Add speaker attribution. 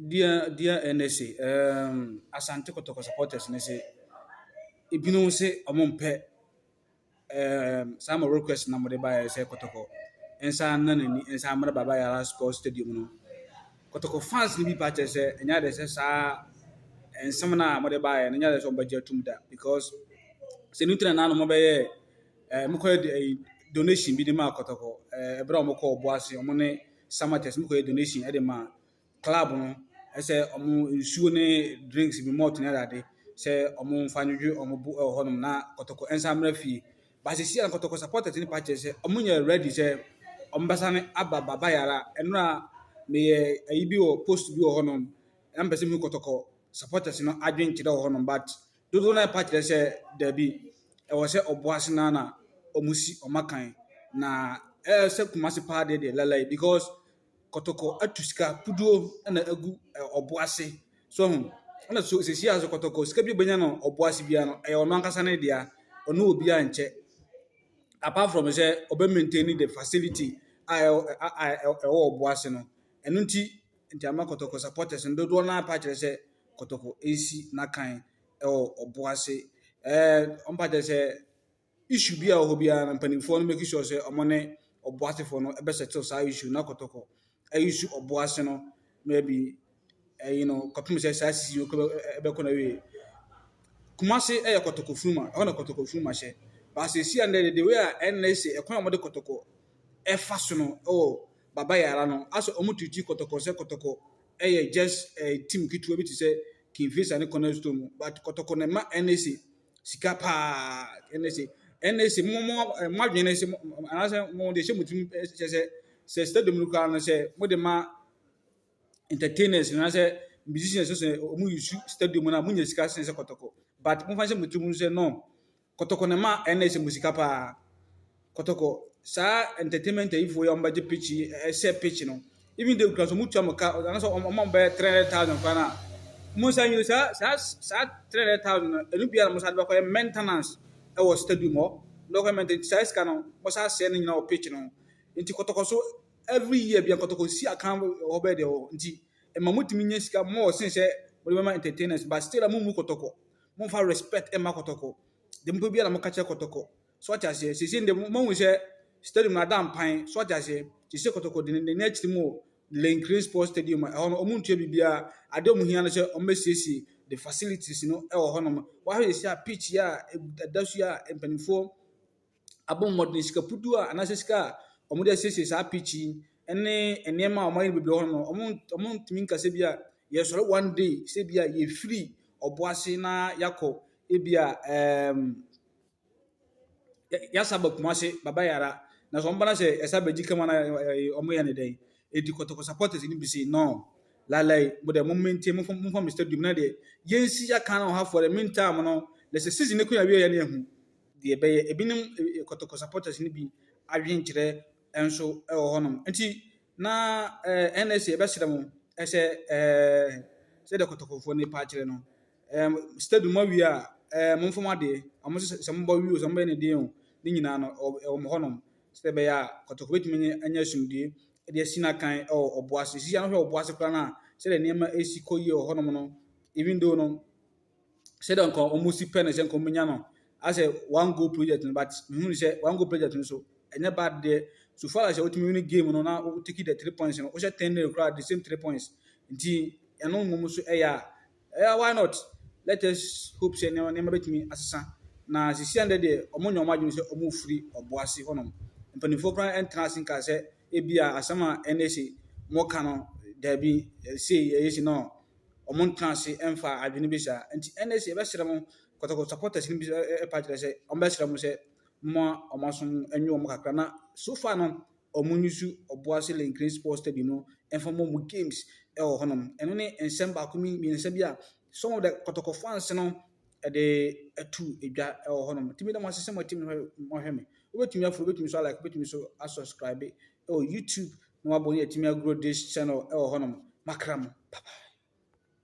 Speaker 1: Dear NSA, Asante Kotoko supporters, and say, if you know, say, a mumpe, some request number by say Kotoko, and some none and some Baba Yara Sports Stadium. No. Kotoko fans, be patches, and yet, and some now, mother by, and yet, on budget to that because Senutra Nano Mobile, a donation be the mark Kotoko, a Bromoko Boissy, Omone, Samates, Muko donation at the man. Club no say omo nsuo ne drinks bi malt na dade say omo mfa nwedwe omo bu honom na kotoko ensa mra fi ba se sia kotoko supporters ni party say omo nya ready say omo basa ne aba Baba Yara eno a me ye ayi bi o post bi honom am pese mi kotoko supporters no adwen kire honom but dodo na party say there be e wo say oboase na omo si omakan na say kumase pa de lalai because Kotoko atuska puduo na agu oboase so na so sesi aso Kotoko sika bi benya no oboase bia no e ono ankasa na dia ono obi a nche apart from say obe maintain the facility oboase no eno nti ama Kotoko supporters ndo do na pa kire say Kotoko AC na kan oboase on pa kire say issue bia o bia na mpanimfo no make sure say omone oboase for no ebe settle sa issue na Kotoko issue oboase no maybe kopim say sa sisi ebe ko na we Kumasi Kotoko fuma ona Kotoko fuma she but say see and the way NSA e kwa mo de Kotoko e fa so no Baba Yara no aso omututi Kotoko say Kotoko just a team kitu bi to say Kinfisa and cornerstone but Kotoko na ma NSA sika pa NSA mo adwene say anase mo de she mutum say stadium lu kan say mo de ma entertainers na say musicians say omu use stadium na munya sika say Kotoko but mo fanse mutum say no Kotoko na ma NSA musika pa Kotoko sa entertainment ifo ya mbaje pitch say pitch no even the class mutu amaka na so mo be 300,000 fa na mo say you sa 300,000 enu bia mo sa do ko maintenance e was stadium mo local maintenance size kan mo sa se ni na o pitch no nti Kotoko so every year bia Kotoko si account obe de nti e ma mutumi nya sika mo sin say mo be ma entertainers but still mo mu Kotoko mo fa respect e ma Kotoko de mo bia na mo ka che Kotoko so what I say the mo say stadium na dam pan so what I say Kotoko de next mo le increase sports stadium omo ntua bibia ade mo hia no say o mesesi the facilities e wo hono wa he say pitch ya dasu ya empanifo abom modern sika pudu a anase sika omo de sesi sa pitch ene enema o mai bibia hono omo ntimi nkase bia ye soro one day say bia ye free oboase na yakọ ebia ya saba Kumasi Baba Yara na so mbana se esa beji kama na omo ya ne dai edi Kotoko supporters ni bi say no lalai but the moment mo from stadium na de yensi ya kan ha for the meantime no the season ne ko ya we ya ne hu de be ebinim Kotoko supporters ni bi adwen kire enso e wo honom nti na NSA be sere mo ese se de Kotoko fo ni pa kire no stadium ma wi a mo fo ma de amo se mo ba wi o se mo ne de o ni nyina no mo honom se be ya Kotoko betimi anya sumdie e de sina kan oboase si ya no oboase kra na se de niam esi koyi o honom no even though no se de nko omusi pen se nko menya no as a one goal project but hu se one goal project no so enya bad de so far as ultimate win game no na o take the 3 points no o se 10 na kra the same 3 points nti eno mum so why not let us hope say ne betimi asesa na sisi ande de omonyo madwun se omo free oboase honom mpanifo kran entrance nka se ebia asama NSA mo kano da bi say yesi no omon trance emfa adwene bi sa nti NSA be sere mo Kotoko supporters ni bi pa kire se on be sere mo se mo omason enwe mo kakra na so far no omunyusu oboase le increase sports stadium no emfa mo games e wo honom eno ne ensem ba ko mi nsa bi a some of the Kotoko fans no de atu edwa e wo honom timi da mo asese mo timi mo hweme obetumi afro obetumi so like obetumi so subscribe YouTube no abonye timi grow this channel e wo honom makram papa